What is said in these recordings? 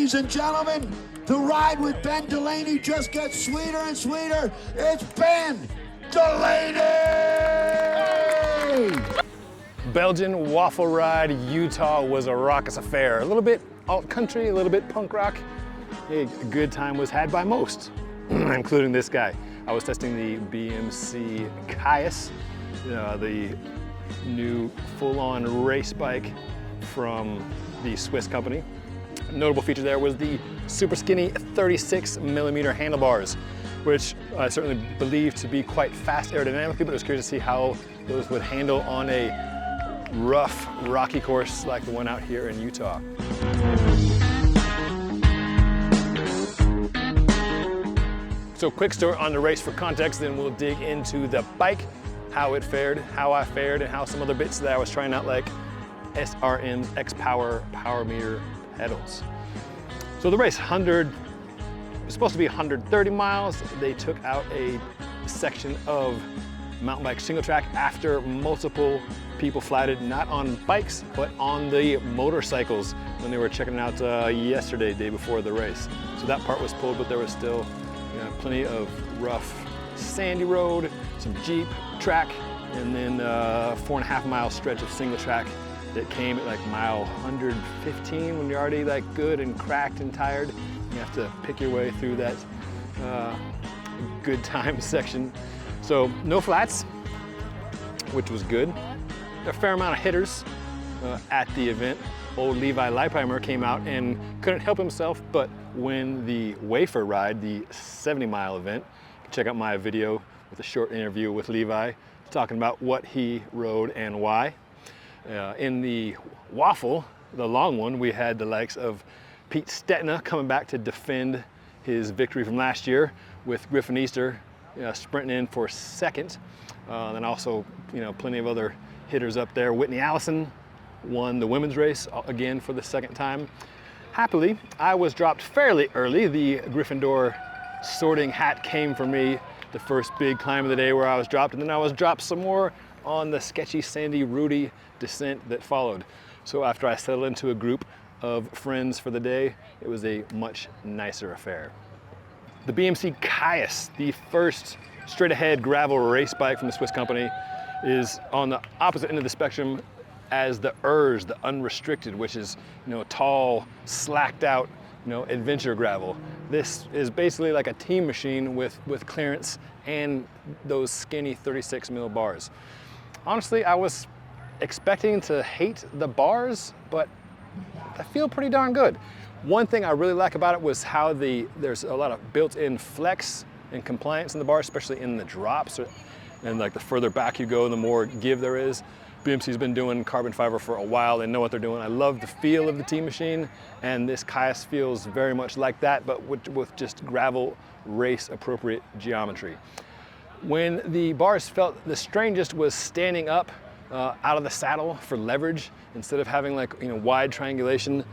ladies and gentlemen, the ride with Ben Delaney just gets sweeter and sweeter. It's Ben Delaney! Belgian Waffle Ride Utah was a raucous affair. A little bit alt country, a little bit punk rock. A good time was had by most, including this guy. I was testing the BMC Kaius, the new full-on race bike from the Swiss company. A notable feature there was the super skinny 36mm handlebars, which I certainly believe to be quite fast aerodynamically, but I was curious to see how those would handle on a rough, rocky course like the one out here in Utah. So quick story on the race for context, then we'll dig into the bike, how it fared, how I fared, and how some other bits that I was trying out, like SRM X-Power power meter pedals. So the race, was supposed to be 130 miles. They took out a section of mountain bike single track after multiple people flatted, not on bikes, but on the motorcycles when they were checking it out yesterday, day before the race. So that part was pulled, but there was still plenty of rough, sandy road, some Jeep track, and then a 4.5 mile stretch of single track that came at like mile 115 when you're already like good and cracked and tired. You have to pick your way through that good time section. So no flats, which was good. A fair amount of hitters at the event. Old Levi Leipheimer came out and couldn't help himself but win the Wafer Ride, the 70-mile event. Check out my video with a short interview with Levi talking about what he rode and why. In the Waffle, the long one, we had the likes of Pete Stetina coming back to defend his victory from last year, with Griffin Easter sprinting in for second. And also, plenty of other hitters up there. Whitney Allison won the women's race again for the second time. Happily, I was dropped fairly early. The Gryffindor sorting hat came for me the first big climb of the day where I was dropped, and then I was dropped some more on the sketchy, sandy, rooty descent that followed. So after I settled into a group of friends for the day, it was a much nicer affair. The BMC Kaius, the first straight-ahead gravel race bike from the Swiss company, is on the opposite end of the spectrum as the URS, the unrestricted, which is tall, slacked out, adventure gravel. This is basically like a team machine with clearance and those skinny 36mm bars. Honestly, I was expecting to hate the bars, but I feel pretty darn good. One thing I really like about it was how there's a lot of built-in flex and compliance in the bar, especially in the drops, and like the further back you go, the more give there is. BMC's been doing carbon fiber for a while. They know what they're doing. I love the feel of the team machine, and this Kaius feels very much like that, but with just gravel race appropriate geometry. When the bars felt the strangest was standing up out of the saddle for leverage instead of having like wide triangulation.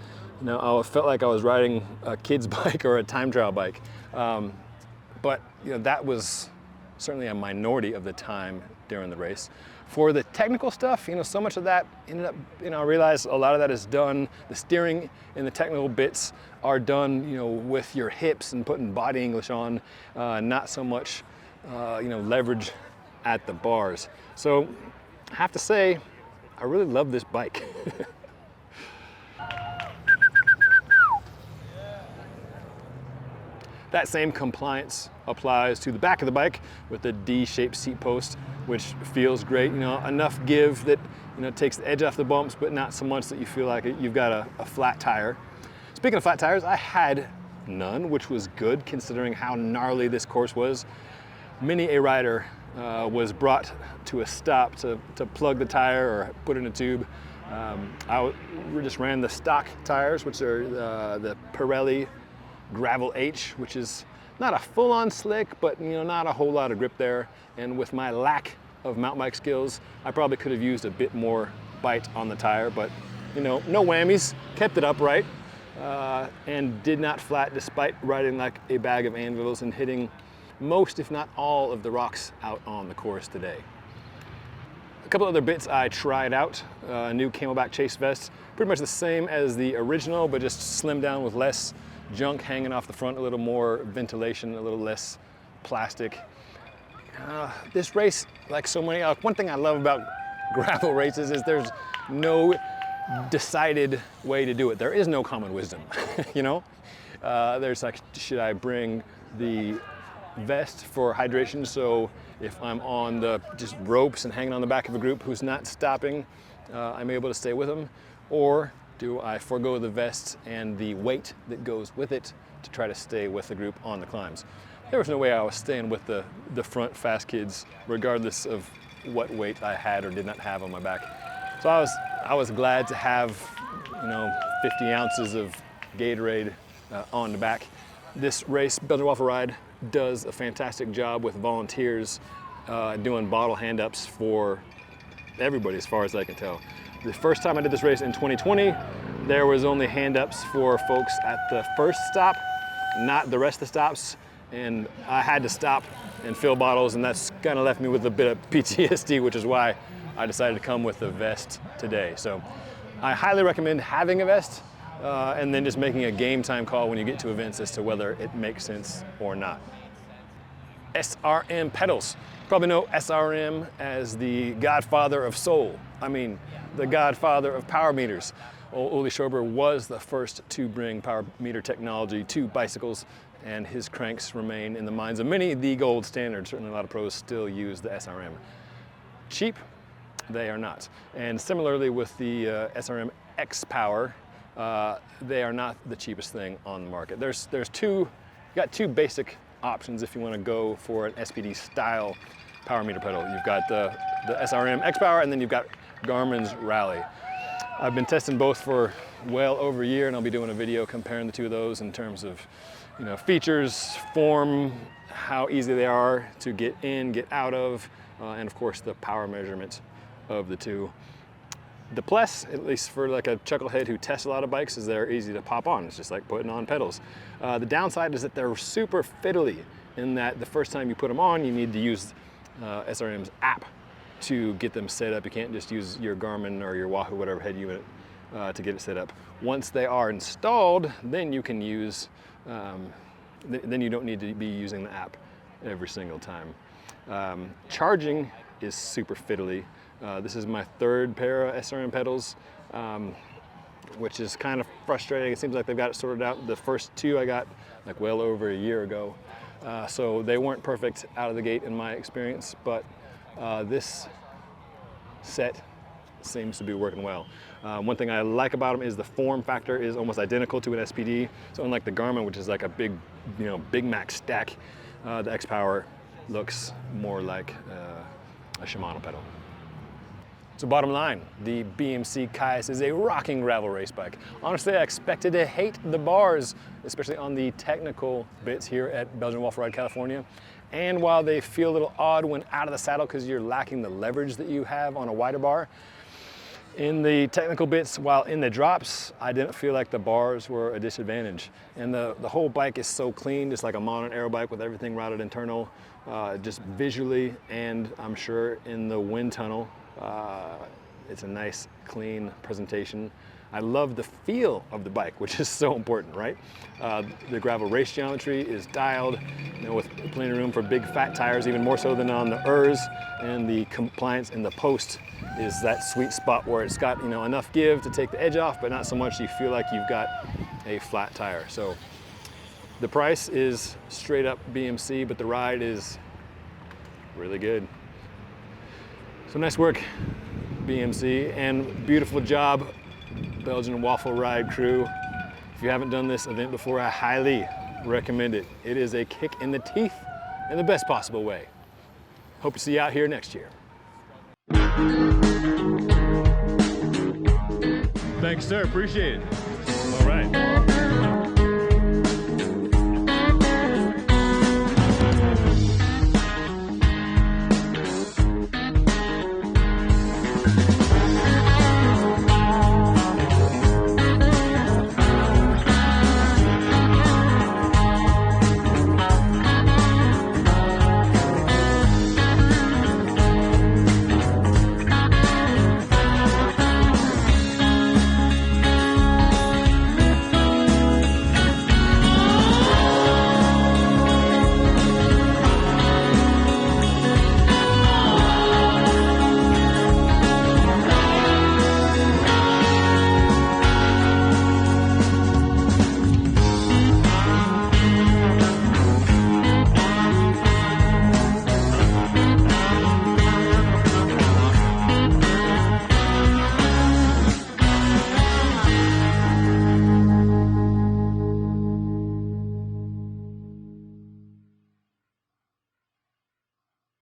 I felt like I was riding a kid's bike or a time trial bike. But that was certainly a minority of the time during the race. For the technical stuff, so much of that ended up, I realized a lot of that is done. The steering and the technical bits are done, with your hips and putting body English on, not so much, leverage at the bars. So I have to say, I really love this bike. That same compliance applies to the back of the bike with the D-shaped seat post, which feels great. Enough give that takes the edge off the bumps, but not so much that you feel like you've got a flat tire. Speaking of flat tires, I had none, which was good considering how gnarly this course was. Many a rider was brought to a stop to plug the tire or put in a tube. I just ran the stock tires, which are the Pirelli Gravel H, which is not a full-on slick, but not a whole lot of grip there. And with my lack of mountain bike skills, I probably could have used a bit more bite on the tire, but no whammies, kept it upright, and did not flat despite riding like a bag of anvils and hitting most, if not all, of the rocks out on the course today. couple other bits I tried out. A new CamelBak chase vest, pretty much the same as the original, but just slimmed down with less junk hanging off the front, a little more ventilation, a little less plastic. This race, like so many, one thing I love about gravel races is there's no decided way to do it. There is no common wisdom, you know? There's like, should I bring the vest for hydration, so if I'm on the just ropes and hanging on the back of a group who's not stopping, I'm able to stay with them? Or do I forego the vest and the weight that goes with it to try to stay with the group on the climbs? There was no way I was staying with the front fast kids, regardless of what weight I had or did not have on my back. So I was glad to have, 50 ounces of Gatorade on the back. This race, Belgian Waffle Ride, does a fantastic job with volunteers doing bottle hand-ups for everybody, as far as I can tell. The first time I did this race in 2020, there was only hand-ups for folks at the first stop, not the rest of the stops, and I had to stop and fill bottles, and that's kind of left me with a bit of PTSD, which is why I decided to come with a vest today. So I highly recommend having a vest and then just making a game time call when you get to events as to whether it makes sense or not. SRM pedals. Probably know SRM as the godfather of soul. I mean, the godfather of power meters. Ole Schober was the first to bring power meter technology to bicycles, and his cranks remain in the minds of many the gold standard. Certainly a lot of pros still use the SRM. Cheap? They are not. And similarly with the SRM X-Power, they are not the cheapest thing on the market. There's you got two basic options if you want to go for an SPD style power meter pedal. You've got the SRM X-Power, and then you've got Garmin's Rally. I've been testing both for well over a year, and I'll be doing a video comparing the two of those in terms of features, form, how easy they are to get in, get out of, and of course the power measurement of the two. The plus, at least for like a chucklehead who tests a lot of bikes, is they're easy to pop on. It's just like putting on pedals. The downside is that they're super fiddly in that the first time you put them on, you need to use SRM's app to get them set up. You can't just use your Garmin or your Wahoo, whatever head unit, to get it set up. Once they are installed, then you can use, then you don't need to be using the app every single time. Charging is super fiddly. This is my third pair of SRM pedals, which is kind of frustrating. It seems like they've got it sorted out. The first two I got like well over a year ago. So they weren't perfect out of the gate in my experience, but this set seems to be working well. One thing I like about them is the form factor is almost identical to an SPD. So unlike the Garmin, which is like a big, Big Mac stack, the X-Power looks more like a Shimano pedal. So bottom line, the BMC Kaius is a rocking gravel race bike. Honestly, I expected to hate the bars, especially on the technical bits here at Belgian Waffle Ride, California. And while they feel a little odd when out of the saddle because you're lacking the leverage that you have on a wider bar, in the technical bits, while in the drops, I didn't feel like the bars were a disadvantage. And the whole bike is so clean, just like a modern aero bike with everything routed internal, just visually, and I'm sure in the wind tunnel, it's a nice, clean presentation. I love the feel of the bike, which is so important, right? The gravel race geometry is dialed, with plenty of room for big fat tires, even more so than on the ERS, and the compliance in the post is that sweet spot where it's got enough give to take the edge off, but not so much you feel like you've got a flat tire. So the price is straight up BMC, but the ride is really good. So nice work, BMC, and beautiful job, Belgian Waffle Ride crew. If you haven't done this event before, I highly recommend it. It is a kick in the teeth in the best possible way. Hope to see you out here next year. Thanks, sir. Appreciate it. All right.